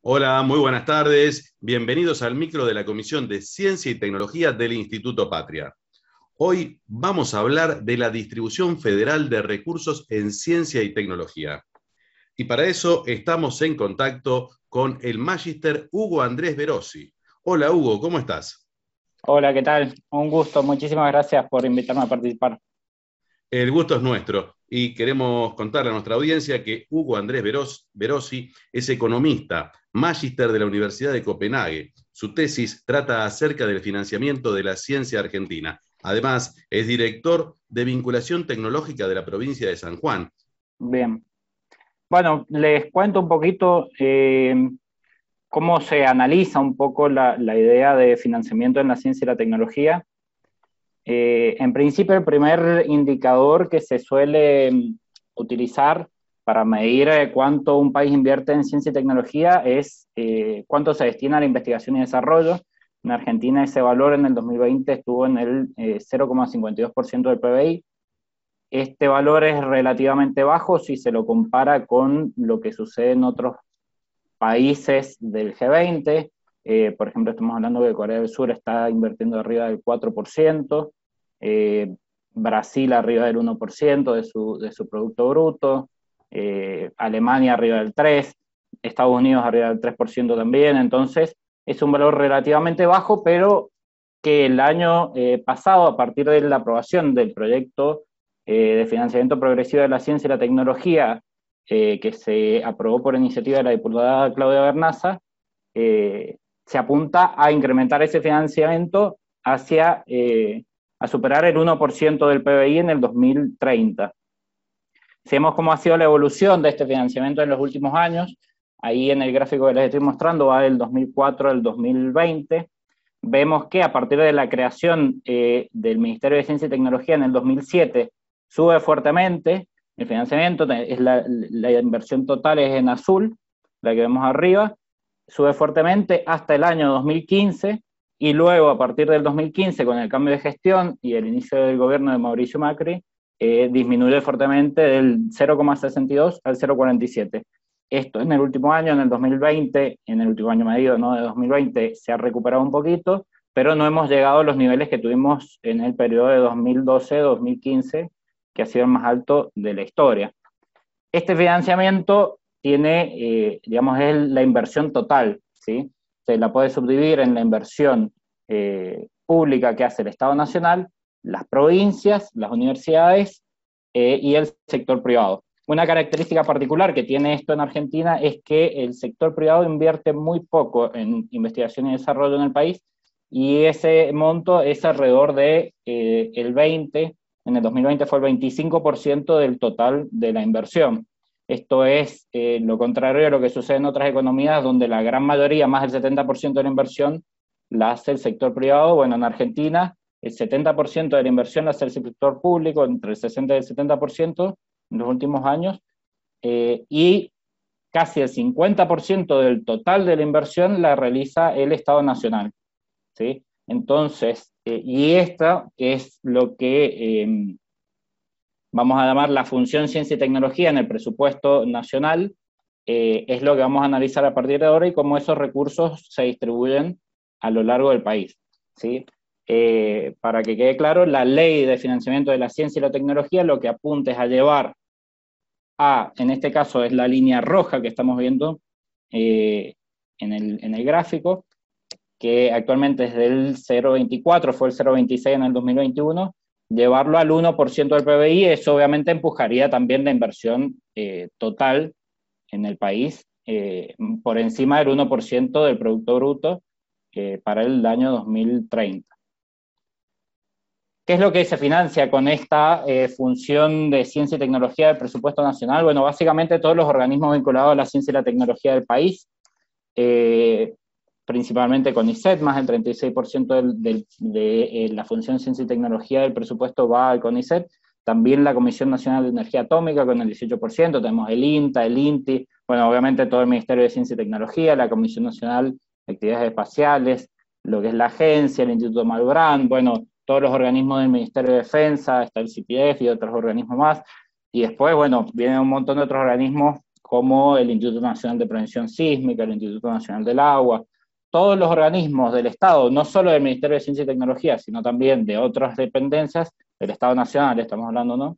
Hola, muy buenas tardes. Bienvenidos al micro de la Comisión de Ciencia y Tecnología del Instituto Patria. Hoy vamos a hablar de la distribución federal de recursos en ciencia y tecnología. Y para eso estamos en contacto con el magíster Hugo Andrés Verosi. Hola Hugo, ¿cómo estás? Hola, ¿qué tal? Un gusto, muchísimas gracias por invitarme a participar. El gusto es nuestro y queremos contarle a nuestra audiencia que Hugo Andrés Verosi es economista, magíster de la Universidad de Copenhague. Su tesis trata acerca del financiamiento de la ciencia argentina. Además, es director de vinculación tecnológica de la provincia de San Juan. Bien. Bueno, les cuento un poquito cómo se analiza un poco la idea de financiamiento en la ciencia y la tecnología. En principio, el primer indicador que se suele utilizar para medir cuánto un país invierte en ciencia y tecnología es cuánto se destina a la investigación y desarrollo. En Argentina ese valor en el 2020 estuvo en el 0,52% del PBI. Este valor es relativamente bajo si se lo compara con lo que sucede en otros países del G20. Por ejemplo, estamos hablando que Corea del Sur está invirtiendo arriba del 4%, eh, Brasil arriba del 1% de su Producto Bruto, Alemania arriba del 3%, Estados Unidos arriba del 3% también. Entonces, es un valor relativamente bajo, pero que el año pasado, a partir de la aprobación del proyecto de financiamiento progresivo de la ciencia y la tecnología, que se aprobó por iniciativa de la diputada Claudia Bernaza, se apunta a incrementar ese financiamiento hacia a superar el 1% del PBI en el 2030. Si vemos cómo ha sido la evolución de este financiamiento en los últimos años, ahí en el gráfico que les estoy mostrando va del 2004 al 2020, vemos que a partir de la creación del Ministerio de Ciencia y Tecnología en el 2007 sube fuertemente el financiamiento, es la inversión total es en azul, la que vemos arriba, sube fuertemente hasta el año 2015 y luego a partir del 2015 con el cambio de gestión y el inicio del gobierno de Mauricio Macri, disminuye fuertemente del 0,62 al 0,47. Esto en el último año, en el 2020, en el último año medido, ¿no?, de 2020, se ha recuperado un poquito, pero no hemos llegado a los niveles que tuvimos en el periodo de 2012-2015, que ha sido el más alto de la historia. Este financiamiento tiene, digamos, es la inversión total, ¿sí? Se la puede subdividir en la inversión pública que hace el Estado Nacional, las provincias, las universidades y el sector privado. Una característica particular que tiene esto en Argentina es que el sector privado invierte muy poco en investigación y desarrollo en el país, y ese monto es alrededor de el 20, en el 2020 fue el 25% del total de la inversión. Esto es lo contrario a lo que sucede en otras economías, donde la gran mayoría, más del 70% de la inversión, la hace el sector privado. Bueno, en Argentina el 70% de la inversión la hace el sector público, entre el 60 y el 70% en los últimos años, y casi el 50% del total de la inversión la realiza el Estado Nacional, ¿sí? Entonces, y esta que es lo que vamos a llamar la función ciencia y tecnología en el presupuesto nacional, es lo que vamos a analizar a partir de ahora y cómo esos recursos se distribuyen a lo largo del país, ¿sí? Para que quede claro, la ley de financiamiento de la ciencia y la tecnología lo que apunta es a llevar en este caso es la línea roja que estamos viendo en el gráfico, que actualmente es del 0,24, fue el 0,26 en el 2021, llevarlo al 1% del PBI. Eso obviamente empujaría también la inversión total en el país por encima del 1% del Producto Bruto para el año 2030. ¿Qué es lo que se financia con esta función de ciencia y tecnología del presupuesto nacional? Bueno, básicamente todos los organismos vinculados a la ciencia y la tecnología del país, principalmente CONICET, más del 36% de la función ciencia y tecnología del presupuesto va al CONICET. También la Comisión Nacional de Energía Atómica con el 18%, tenemos el INTA, el INTI, bueno, obviamente todo el Ministerio de Ciencia y Tecnología, la Comisión Nacional de Actividades Espaciales, lo que es la agencia, el Instituto Malbrán, bueno, todos los organismos del Ministerio de Defensa, está el CIPIDEF y otros organismos más, y después, bueno, vienen un montón de otros organismos como el Instituto Nacional de Prevención Sísmica, el Instituto Nacional del Agua, todos los organismos del Estado, no solo del Ministerio de Ciencia y Tecnología, sino también de otras dependencias del Estado Nacional, estamos hablando, ¿no?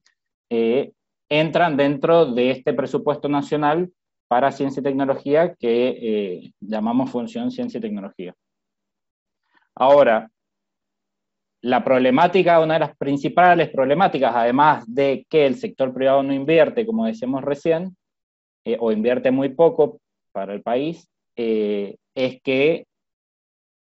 Entran dentro de este presupuesto nacional para ciencia y tecnología que llamamos Función Ciencia y Tecnología. Ahora, la problemática, una de las principales problemáticas, además de que el sector privado no invierte, como decíamos recién, o invierte muy poco para el país, es que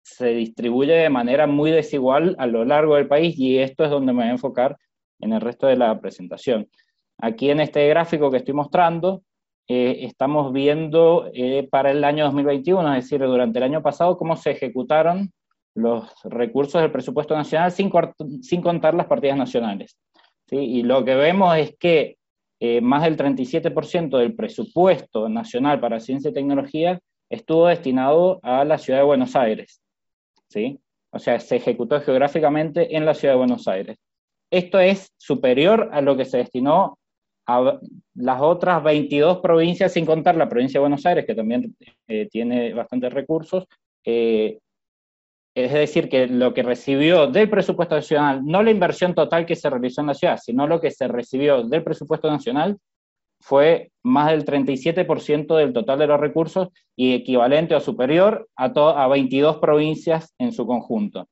se distribuye de manera muy desigual a lo largo del país, y esto es donde me voy a enfocar en el resto de la presentación. Aquí en este gráfico que estoy mostrando, estamos viendo para el año 2021, es decir, durante el año pasado, cómo se ejecutaron los recursos del presupuesto nacional sin contar las partidas nacionales, ¿sí? Y lo que vemos es que más del 37% del presupuesto nacional para ciencia y tecnología estuvo destinado a la ciudad de Buenos Aires, ¿sí? O sea, se ejecutó geográficamente en la ciudad de Buenos Aires. Esto es superior a lo que se destinó a las otras 22 provincias, sin contar la provincia de Buenos Aires, que también tiene bastantes recursos. Es decir, que lo que recibió del presupuesto nacional, no la inversión total que se realizó en la ciudad, sino lo que se recibió del presupuesto nacional, fue más del 37% del total de los recursos y equivalente o superior a 22 provincias en su conjunto.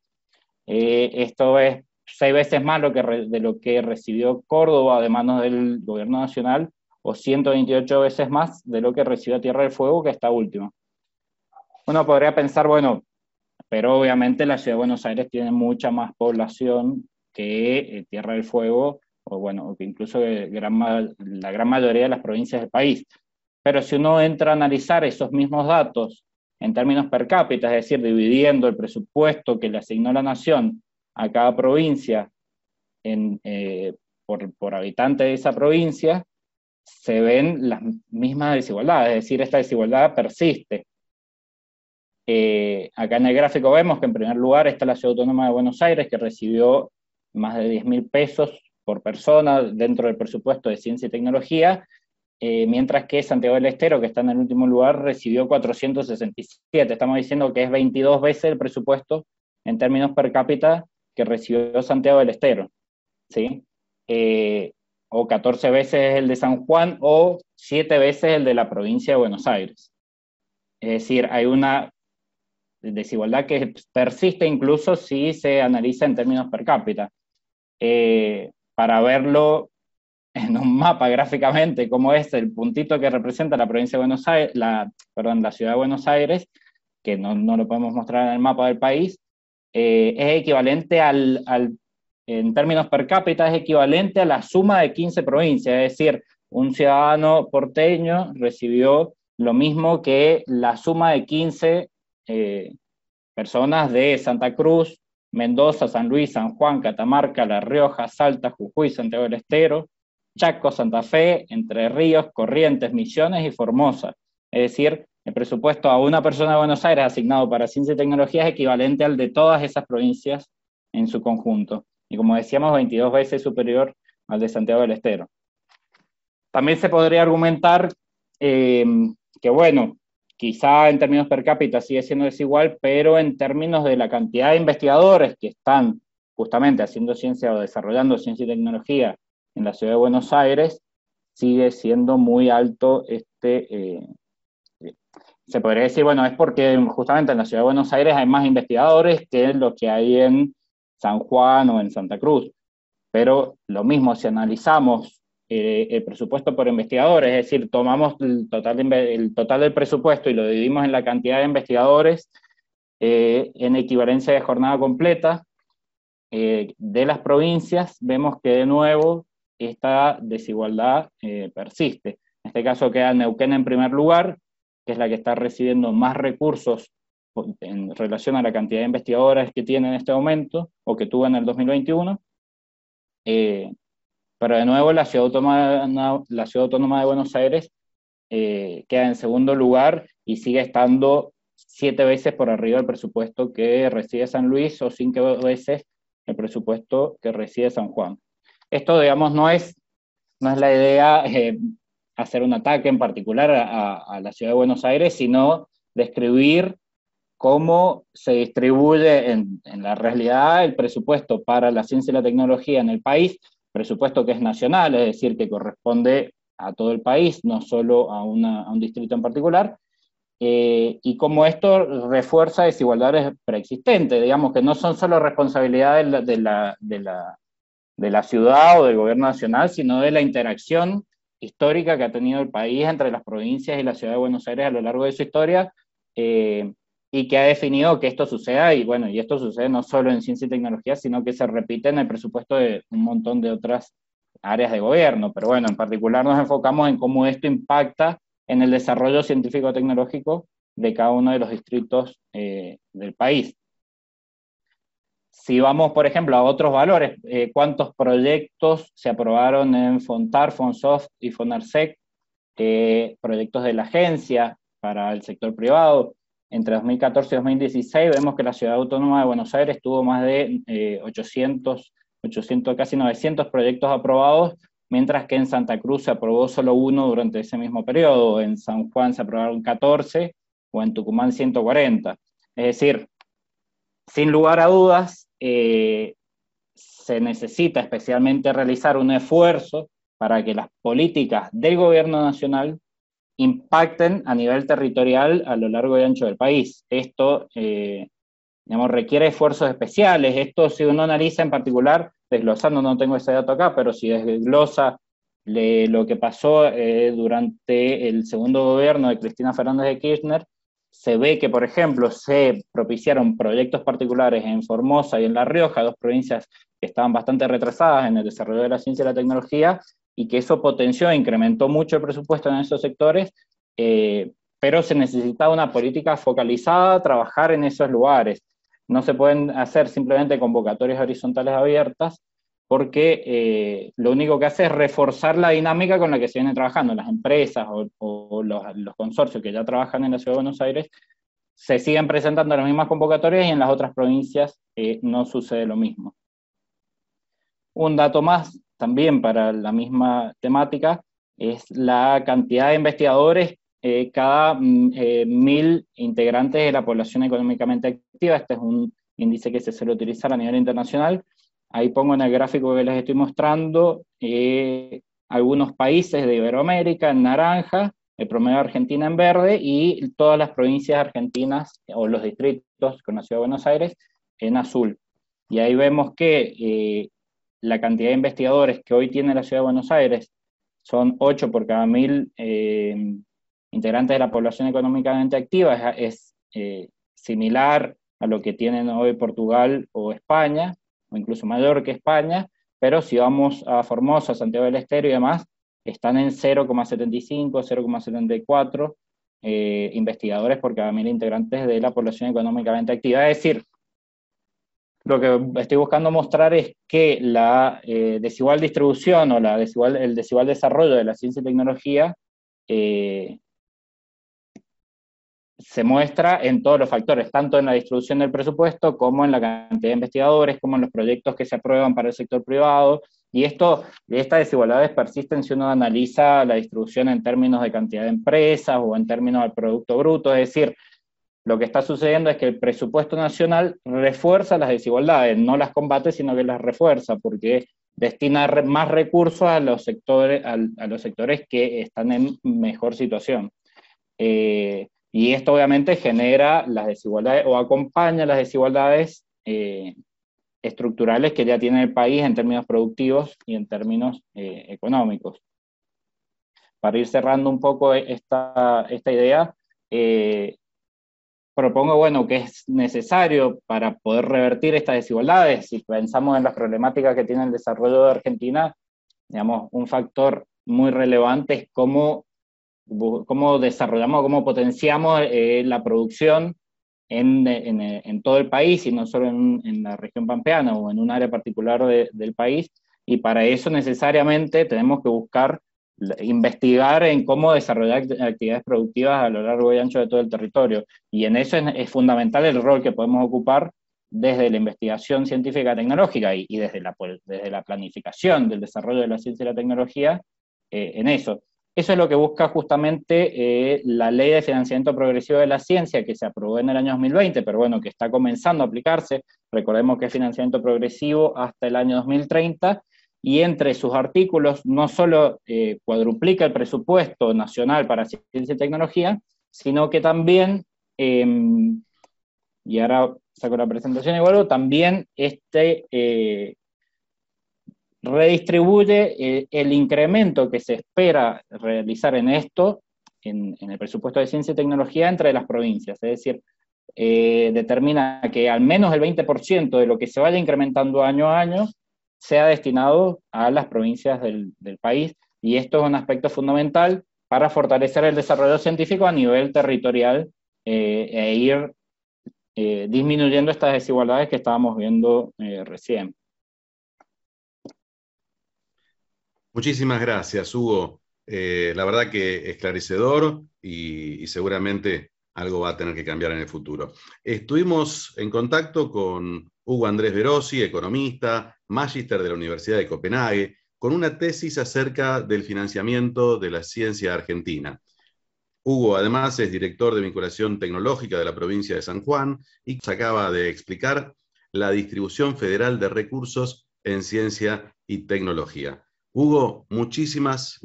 Esto es 6 veces más de lo que recibió Córdoba de manos del gobierno nacional, o 128 veces más de lo que recibió Tierra del Fuego, que está último. Uno podría pensar, bueno, pero obviamente la ciudad de Buenos Aires tiene mucha más población que Tierra del Fuego, o bueno, que incluso la gran mayoría de las provincias del país. Pero si uno entra a analizar esos mismos datos en términos per cápita, es decir, dividiendo el presupuesto que le asignó la nación a cada provincia por habitante de esa provincia, se ven las mismas desigualdades, es decir, esta desigualdad persiste. Acá en el gráfico vemos que en primer lugar está la Ciudad Autónoma de Buenos Aires, que recibió más de 10.000 pesos por persona dentro del presupuesto de ciencia y tecnología, mientras que Santiago del Estero, que está en el último lugar, recibió 467. Estamos diciendo que es 22 veces el presupuesto en términos per cápita que recibió Santiago del Estero, ¿sí? O 14 veces el de San Juan, o 7 veces el de la provincia de Buenos Aires. Es decir, hay una desigualdad que persiste incluso si se analiza en términos per cápita. Para verlo en un mapa gráficamente, como es el puntito que representa la provincia de Buenos Aires, la ciudad de Buenos Aires, que no lo podemos mostrar en el mapa del país, es equivalente en términos per cápita, es equivalente a la suma de 15 provincias, es decir, un ciudadano porteño recibió lo mismo que la suma de 15 personas de Santa Cruz, Mendoza, San Luis, San Juan, Catamarca, La Rioja, Salta, Jujuy, Santiago del Estero, Chaco, Santa Fe, Entre Ríos, Corrientes, Misiones y Formosa. Es decir, el presupuesto a una persona de Buenos Aires asignado para ciencia y tecnología es equivalente al de todas esas provincias en su conjunto. Y como decíamos, 22 veces superior al de Santiago del Estero. También se podría argumentar que, bueno, quizá en términos per cápita sigue siendo desigual, pero en términos de la cantidad de investigadores que están justamente haciendo ciencia o desarrollando ciencia y tecnología en la ciudad de Buenos Aires, sigue siendo muy alto se podría decir, bueno, es porque justamente en la ciudad de Buenos Aires hay más investigadores que los que hay en San Juan o en Santa Cruz. Pero lo mismo, si analizamos el presupuesto por investigadores, es decir, tomamos el total del presupuesto y lo dividimos en la cantidad de investigadores en equivalencia de jornada completa de las provincias, vemos que de nuevo esta desigualdad persiste. En este caso queda Neuquén en primer lugar, que es la que está recibiendo más recursos en relación a la cantidad de investigadores que tiene en este momento, o que tuvo en el 2021, pero de nuevo la Ciudad Autónoma de Buenos Aires queda en segundo lugar y sigue estando 7 veces por arriba del presupuesto que recibe San Luis, o 5 veces el presupuesto que recibe San Juan. Esto, digamos, no es la idea hacer un ataque en particular a la ciudad de Buenos Aires, sino describir cómo se distribuye en la realidad el presupuesto para la ciencia y la tecnología en el país, presupuesto que es nacional, es decir, que corresponde a todo el país, no solo a un distrito en particular, y cómo esto refuerza desigualdades preexistentes, digamos que no son solo responsabilidad de la ciudad o del gobierno nacional, sino de la interacción histórica que ha tenido el país entre las provincias y la ciudad de Buenos Aires a lo largo de su historia, y que ha definido que esto suceda, y bueno, y esto sucede no solo en ciencia y tecnología, sino que se repite en el presupuesto de un montón de otras áreas de gobierno, pero bueno, en particular nos enfocamos en cómo esto impacta en el desarrollo científico-tecnológico de cada uno de los distritos del país. Si vamos, por ejemplo, a otros valores, ¿cuántos proyectos se aprobaron en FONTAR, FONSOFT y FONARSEC? Proyectos de la agencia para el sector privado. Entre 2014 y 2016 vemos que la Ciudad Autónoma de Buenos Aires tuvo más de 800, casi 900 proyectos aprobados, mientras que en Santa Cruz se aprobó solo uno durante ese mismo periodo, en San Juan se aprobaron 14 o en Tucumán 140. Es decir, sin lugar a dudas, se necesita especialmente realizar un esfuerzo para que las políticas del gobierno nacional impacten a nivel territorial a lo largo y ancho del país. Esto, digamos, requiere esfuerzos especiales. Esto, si uno analiza en particular, desglosando, no tengo ese dato acá, pero si desglosa lo que pasó durante el segundo gobierno de Cristina Fernández de Kirchner, se ve que, por ejemplo, se propiciaron proyectos particulares en Formosa y en La Rioja, dos provincias que estaban bastante retrasadas en el desarrollo de la ciencia y la tecnología, y que eso potenció e incrementó mucho el presupuesto en esos sectores, pero se necesitaba una política focalizada, trabajar en esos lugares. No se pueden hacer simplemente convocatorias horizontales abiertas, porque lo único que hace es reforzar la dinámica con la que se viene trabajando. Las empresas o los consorcios que ya trabajan en la Ciudad de Buenos Aires se siguen presentando las mismas convocatorias, y en las otras provincias no sucede lo mismo. Un dato más, también para la misma temática, es la cantidad de investigadores cada 1000 integrantes de la población económicamente activa. Este es un índice que se suele utilizar a nivel internacional. Ahí pongo en el gráfico que les estoy mostrando algunos países de Iberoamérica en naranja, el promedio de Argentina en verde, y todas las provincias argentinas o los distritos con la Ciudad de Buenos Aires en azul. Y ahí vemos que la cantidad de investigadores que hoy tiene la Ciudad de Buenos Aires son 8 por cada 1000 integrantes de la población económicamente activa, es similar a lo que tienen hoy Portugal o España, o incluso mayor que España, pero si vamos a Formosa, Santiago del Estero y demás, están en 0,75, 0,74 investigadores por cada 1000 integrantes de la población económicamente activa. Es decir, lo que estoy buscando mostrar es que la desigual distribución o el desigual desarrollo de la ciencia y tecnología se muestra en todos los factores, tanto en la distribución del presupuesto, como en la cantidad de investigadores, como en los proyectos que se aprueban para el sector privado, y estas desigualdades persisten si uno analiza la distribución en términos de cantidad de empresas o en términos del Producto Bruto. Es decir, lo que está sucediendo es que el presupuesto nacional refuerza las desigualdades, no las combate, sino que las refuerza, porque destina más recursos a los sectores que están en mejor situación. Y esto obviamente genera las desigualdades, o acompaña las desigualdades estructurales que ya tiene el país en términos productivos y en términos económicos. Para ir cerrando un poco esta idea, propongo, bueno, que es necesario para poder revertir estas desigualdades. Si pensamos en las problemáticas que tiene el desarrollo de Argentina, digamos, un factor muy relevante es cómo desarrollamos, cómo potenciamos la producción en todo el país, y no solo en la región pampeana o en un área particular del país, y para eso necesariamente tenemos que buscar investigar en cómo desarrollar actividades productivas a lo largo y ancho de todo el territorio, y en eso es fundamental el rol que podemos ocupar desde la investigación científica y tecnológica y desde la planificación del desarrollo de la ciencia y la tecnología en eso. Eso es lo que busca justamente la Ley de Financiamiento Progresivo de la Ciencia, que se aprobó en el año 2020, pero bueno, que está comenzando a aplicarse. Recordemos que es financiamiento progresivo hasta el año 2030, y entre sus artículos no solo cuadruplica el presupuesto nacional para ciencia y tecnología, sino que también, y ahora saco la presentación y vuelvo, también redistribuye el incremento que se espera realizar en esto, en el presupuesto de ciencia y tecnología, entre las provincias. Es decir, determina que al menos el 20% de lo que se vaya incrementando año a año sea destinado a las provincias del país, y esto es un aspecto fundamental para fortalecer el desarrollo científico a nivel territorial, e ir disminuyendo estas desigualdades que estábamos viendo recién. Muchísimas gracias, Hugo. La verdad que esclarecedor y seguramente algo va a tener que cambiar en el futuro. Estuvimos en contacto con Hugo Andrés Verosi, economista, magíster de la Universidad de Copenhague, con una tesis acerca del financiamiento de la ciencia argentina. Hugo, además, es director de vinculación tecnológica de la provincia de San Juan y nos acaba de explicar la distribución federal de recursos en ciencia y tecnología. Hugo, muchísimas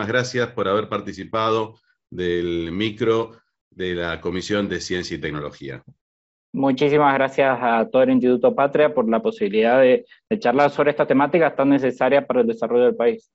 gracias por haber participado del micro de la Comisión de Ciencia y Tecnología. Muchísimas gracias a todo el Instituto Patria por la posibilidad de charlar sobre estas temáticas tan necesarias para el desarrollo del país.